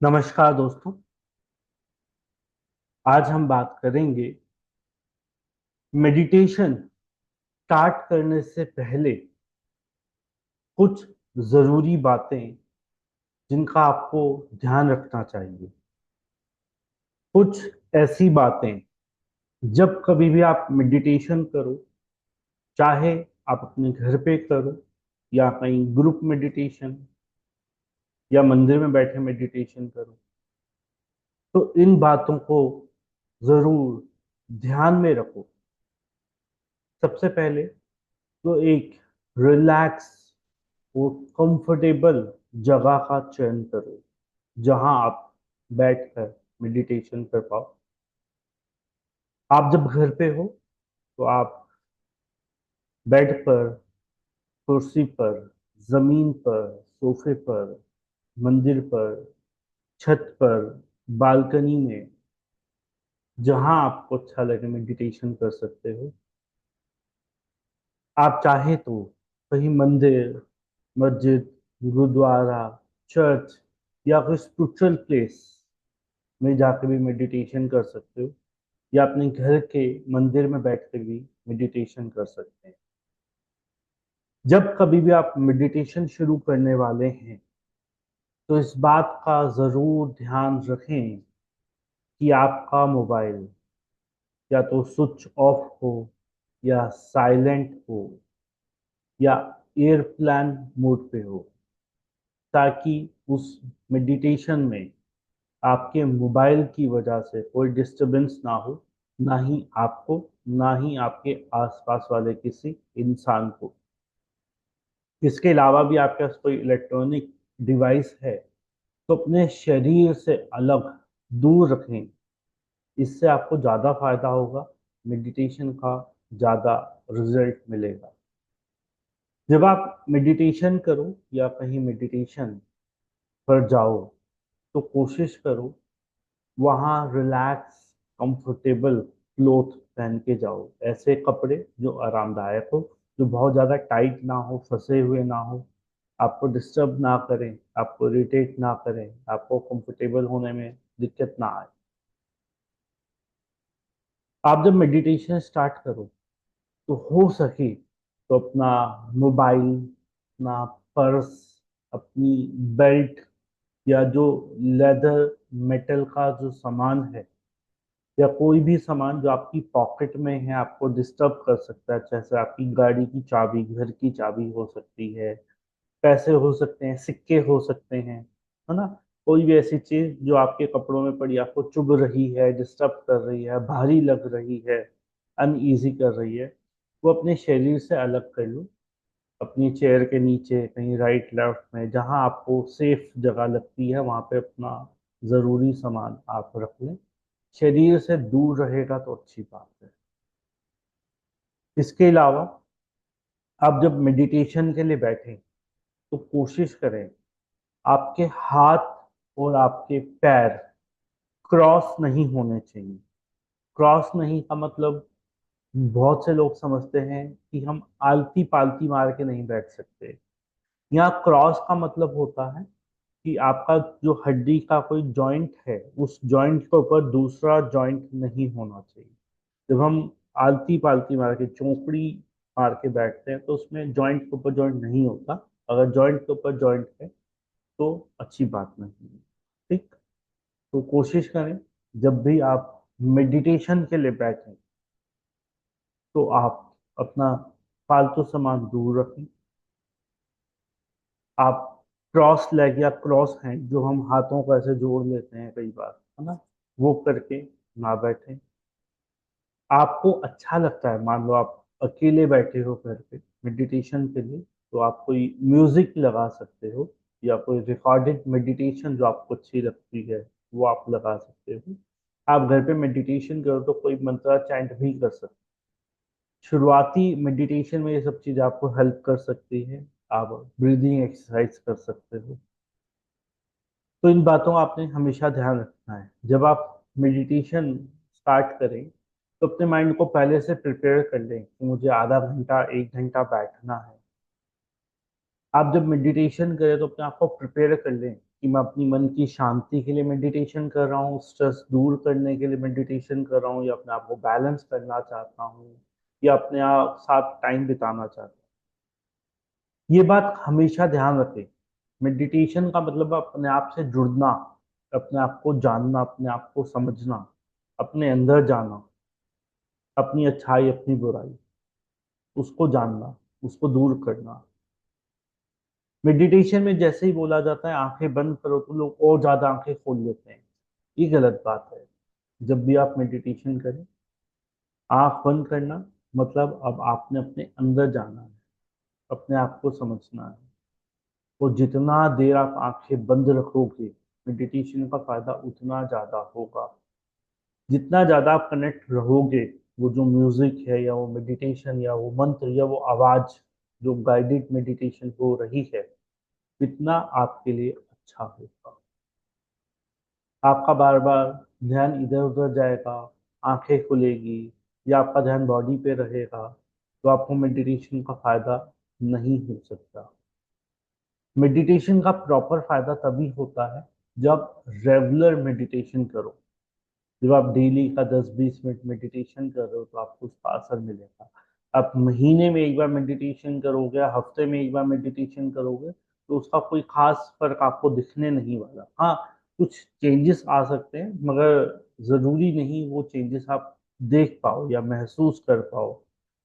नमस्कार दोस्तों। आज हम बात करेंगे मेडिटेशन स्टार्ट करने से पहले कुछ जरूरी बातें जिनका आपको ध्यान रखना चाहिए। कुछ ऐसी बातें जब कभी भी आप मेडिटेशन करो, चाहे आप अपने घर पे करो या कहीं ग्रुप मेडिटेशन या मंदिर में बैठे मेडिटेशन करो, तो इन बातों को जरूर ध्यान में रखो। सबसे पहले तो एक रिलैक्स और कंफर्टेबल जगह का चयन करो जहां आप बैठकर मेडिटेशन कर पाओ। आप जब घर पे हो तो आप बेड पर, कुर्सी पर, जमीन पर, सोफे पर, मंदिर पर, छत पर, बालकनी में, जहां आपको अच्छा लगे मेडिटेशन कर सकते हो। आप चाहे तो कहीं मंदिर, मस्जिद, गुरुद्वारा, चर्च या कोई स्पिरिचुअल प्लेस में जाकर भी मेडिटेशन कर सकते हो, या अपने घर के मंदिर में बैठकर भी मेडिटेशन कर सकते हैं। जब कभी भी आप मेडिटेशन शुरू करने वाले हैं तो इस बात का जरूर ध्यान रखें कि आपका मोबाइल या तो स्विच ऑफ हो या साइलेंट हो या एयरप्लेन मोड पे हो, ताकि उस मेडिटेशन में आपके मोबाइल की वजह से कोई डिस्टरबेंस ना हो, ना ही आपको, ना ही आपके आसपास वाले किसी इंसान को। इसके अलावा भी आपके पास कोई इलेक्ट्रॉनिक डिवाइस है तो अपने शरीर से अलग दूर रखें। इससे आपको ज़्यादा फायदा होगा, मेडिटेशन का ज़्यादा रिजल्ट मिलेगा। जब आप मेडिटेशन करो या कहीं मेडिटेशन पर जाओ तो कोशिश करो वहाँ रिलैक्स कंफर्टेबल क्लोथ पहन के जाओ। ऐसे कपड़े जो आरामदायक हो, जो बहुत ज़्यादा टाइट ना हो, फंसे हुए ना हो, आपको डिस्टर्ब ना करें, आपको इरिटेट ना करें, आपको कंफर्टेबल होने में दिक्कत ना आए। आप जब मेडिटेशन स्टार्ट करो तो हो सके तो अपना मोबाइल, अपना पर्स, अपनी बेल्ट या जो लेदर मेटल का जो सामान है या कोई भी सामान जो आपकी पॉकेट में है, आपको डिस्टर्ब कर सकता है, जैसे आपकी गाड़ी की चाबी, घर की चाबी हो सकती है, पैसे हो सकते हैं, सिक्के हो सकते हैं, है ना। कोई भी ऐसी चीज जो आपके कपड़ों में पड़ी आपको चुभ रही है, डिस्टर्ब कर रही है, भारी लग रही है, अनईजी कर रही है, वो अपने शरीर से अलग कर लो। अपनी चेयर के नीचे कहीं राइट लेफ्ट में जहां आपको सेफ जगह लगती है वहां पे अपना जरूरी सामान आप रख लें। शरीर से दूर रहेगा तो अच्छी बात है। इसके अलावा आप जब मेडिटेशन के लिए बैठें तो कोशिश करें आपके हाथ और आपके पैर क्रॉस नहीं होने चाहिए। क्रॉस नहीं का मतलब, बहुत से लोग समझते हैं कि हम आलती पालती मार के नहीं बैठ सकते। यहाँ क्रॉस का मतलब होता है कि आपका जो हड्डी का कोई जॉइंट है, उस जॉइंट के ऊपर दूसरा जॉइंट नहीं होना चाहिए। जब हम आलती पालती मार के चौकड़ी मार के बैठते हैं तो उसमें जॉइंट के ऊपर जॉइंट नहीं होता। अगर जॉइंट के ऊपर जॉइंट है तो अच्छी बात नहीं है। ठीक। तो कोशिश करें जब भी आप मेडिटेशन के लिए बैठें तो आप अपना फालतू सामान दूर रखें। आप क्रॉस लेग या क्रॉस हैंड जो हम हाथों को ऐसे जोड़ लेते हैं कई बार, है ना, वो करके ना बैठें। आपको अच्छा लगता है, मान लो आप अकेले बैठे हो घर पे मेडिटेशन के लिए, तो आप कोई म्यूजिक लगा सकते हो या कोई रिकॉर्डेड मेडिटेशन जो आपको अच्छी लगती है वो आप लगा सकते हो। आप घर पे मेडिटेशन करो तो कोई मंत्र चैंट भी कर सकते हो। शुरुआती मेडिटेशन में ये सब चीज़ आपको हेल्प कर सकती है। आप ब्रीदिंग एक्सरसाइज कर सकते हो। तो इन बातों का आपने हमेशा ध्यान रखना है जब आप मेडिटेशन स्टार्ट करें। तो अपने माइंड को पहले से प्रिपेयर कर लें कि मुझे आधा घंटा, एक घंटा बैठना है। आप जब मेडिटेशन करें तो अपने आप को प्रिपेयर कर लें कि मैं अपनी मन की शांति के लिए मेडिटेशन कर रहा हूँ, स्ट्रेस दूर करने के लिए मेडिटेशन कर रहा हूँ, या अपने आप को बैलेंस करना चाहता हूँ, या अपने आप साथ टाइम बिताना चाहता हूँ। ये बात हमेशा ध्यान रखें। मेडिटेशन का मतलब अपने आप से जुड़ना, अपने आप को जानना, अपने आप को समझना, अपने अंदर जाना, अपनी अच्छाई अपनी बुराई उसको जानना, उसको दूर करना। मेडिटेशन में जैसे ही बोला जाता है आंखें बंद करो, तो लोग और ज्यादा आंखें खोल लेते हैं। ये गलत बात है। जब भी आप मेडिटेशन करें, आंख बंद करना मतलब अब आपने अपने अंदर जाना है, अपने आप को समझना है। और जितना देर आप आंखें बंद रखोगे, मेडिटेशन का फायदा उतना ज्यादा होगा। जितना ज्यादा आप कनेक्ट रहोगे, वो जो म्यूजिक है या वो मेडिटेशन या वो मंत्र या वो आवाज जो गाइडेड मेडिटेशन हो रही है, इतना आपके लिए अच्छा होगा। आपका बार बार ध्यान इधर उधर जाएगा, आंखें खुलेगी, या आपका ध्यान बॉडी पे रहेगा, तो आपको मेडिटेशन का फायदा नहीं हो सकता। मेडिटेशन का प्रॉपर फायदा तभी होता है जब रेगुलर मेडिटेशन करो। जब आप डेली का 10-20 मिनट मेडिटेशन कर रहे हो, तो आपको उसका असर मिलेगा। आप महीने में एक बार मेडिटेशन करोगे, हफ्ते में एक बार मेडिटेशन करोगे, तो उसका कोई खास फर्क आपको दिखने नहीं वाला। हाँ, कुछ चेंजेस आ सकते हैं, मगर जरूरी नहीं वो चेंजेस आप देख पाओ या महसूस कर पाओ,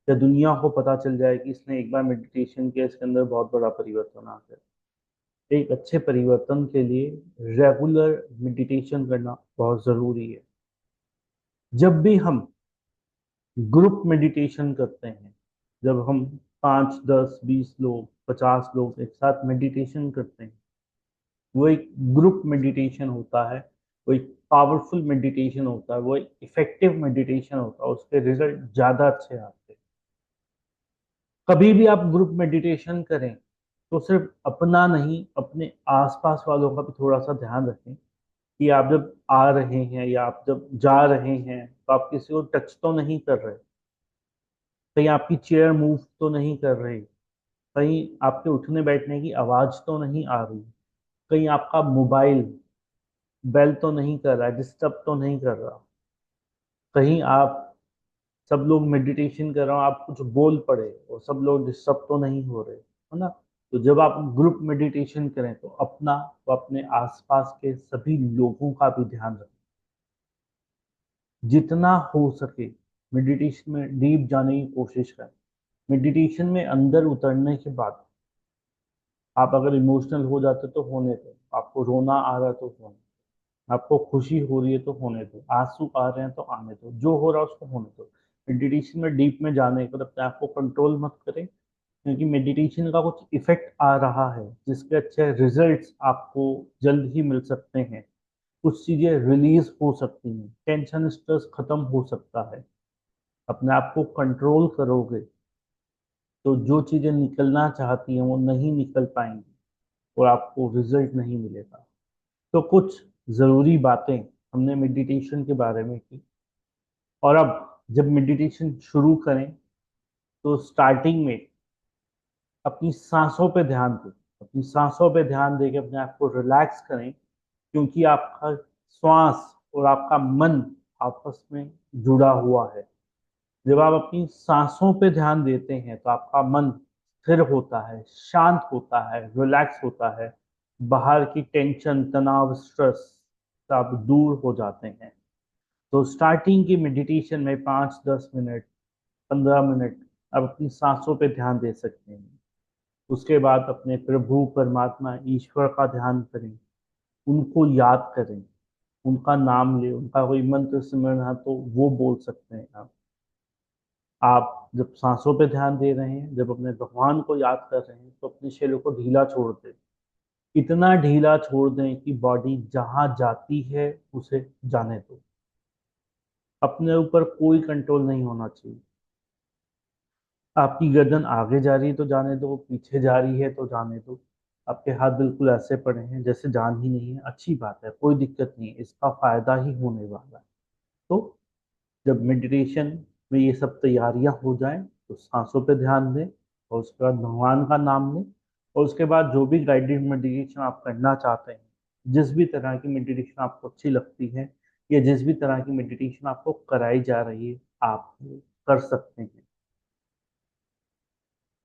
या दुनिया को पता चल जाए कि इसने एक बार मेडिटेशन किया, इसके अंदर बहुत बड़ा परिवर्तन आ गया। एक अच्छे परिवर्तन के लिए रेगुलर मेडिटेशन करना बहुत जरूरी है। जब भी हम ग्रुप मेडिटेशन करते हैं, जब हम 5, 10, 20 लोग, 50 लोग एक साथ मेडिटेशन करते हैं, वो एक ग्रुप मेडिटेशन होता है। वो एक पावरफुल मेडिटेशन होता है, वो एक इफेक्टिव मेडिटेशन होता है, उसके रिजल्ट ज्यादा अच्छे आते हैं। कभी भी आप ग्रुप मेडिटेशन करें, तो सिर्फ अपना नहीं, अपने आसपास वालों का भी थोड़ा सा ध्यान रखें कि आप जब आ रहे हैं या आप जब जा रहे हैं, तो आप किसी को टच तो नहीं कर रहे, कहीं आपकी चेयर मूव तो नहीं कर रही, कहीं आपके उठने बैठने की आवाज तो नहीं आ रही, कहीं आपका मोबाइल बेल तो नहीं कर रहा है, डिस्टर्ब तो नहीं कर रहा, कहीं आप सब लोग मेडिटेशन कर रहे हो, आप कुछ बोल पड़े और सब लोग डिस्टर्ब तो नहीं हो रहे, है ना। तो जब आप ग्रुप मेडिटेशन करें, तो अपना व अपने आसपास के सभी लोगों का भी ध्यान रखें। जितना हो सके मेडिटेशन में डीप जाने की कोशिश करें। मेडिटेशन में अंदर उतरने के बाद आप अगर इमोशनल हो जाते तो होने दो, आपको रोना आ रहा है तो होने दो, आपको खुशी हो रही है तो होने दो, आंसू आ रहे हैं तो आने दो, जो हो रहा है उसको होने दो। मेडिटेशन में डीप में जाने के बाद अपने आप को कंट्रोल मत करें, क्योंकि मेडिटेशन का कुछ इफेक्ट आ रहा है जिसके अच्छे रिजल्ट्स आपको जल्द ही मिल सकते हैं। कुछ चीजें रिलीज हो सकती हैं, टेंशन स्ट्रेस खत्म हो सकता है। अपने आप को कंट्रोल करोगे, तो जो चीजें निकलना चाहती हैं वो नहीं निकल पाएंगी, और आपको रिजल्ट नहीं मिलेगा। तो कुछ ज़रूरी बातें हमने मेडिटेशन के बारे में की। और अब जब मेडिटेशन शुरू करें, तो स्टार्टिंग में अपनी सांसों पे ध्यान दें। अपनी सांसों पे ध्यान दे के अपने आप को रिलैक्स करें, क्योंकि आपका श्वास और आपका मन आपस में जुड़ा हुआ है। जब आप अपनी सांसों पे ध्यान देते हैं, तो आपका मन स्थिर होता है, शांत होता है, रिलैक्स होता है। बाहर की टेंशन, तनाव, स्ट्रेस सब दूर हो जाते हैं। तो स्टार्टिंग की मेडिटेशन में 5-10 मिनट, 15 मिनट आप अपनी सांसों पे ध्यान दे सकते हैं। उसके बाद अपने प्रभु परमात्मा ईश्वर का ध्यान करें, उनको याद करें, उनका नाम ले, उनका कोई मंत्र सिमरन है तो वो बोल सकते हैं आप जब सांसों पे ध्यान दे रहे हैं, जब अपने भगवान को याद कर रहे हैं, तो अपने शरीर को ढीला छोड़ दें। इतना ढीला छोड़ दें कि बॉडी जहां जाती है उसे जाने दो। अपने ऊपर कोई कंट्रोल नहीं होना चाहिए। आपकी गर्दन आगे जा रही है तो जाने दो, पीछे जा रही है तो जाने दो। आपके हाथ बिल्कुल ऐसे पड़े हैं जैसे जान ही नहीं है, अच्छी बात है, कोई दिक्कत नहीं है, इसका फायदा ही होने वाला है। तो जब मेडिटेशन में ये सब तैयारियां हो जाएं, तो सांसों पे ध्यान दें, और उसके बाद भगवान का नाम लें, और उसके बाद जो भी गाइडेड मेडिटेशन आप करना चाहते हैं, जिस भी तरह की मेडिटेशन आपको अच्छी लगती है या जिस भी तरह की मेडिटेशन आपको कराई जा रही है, आप कर सकते हैं।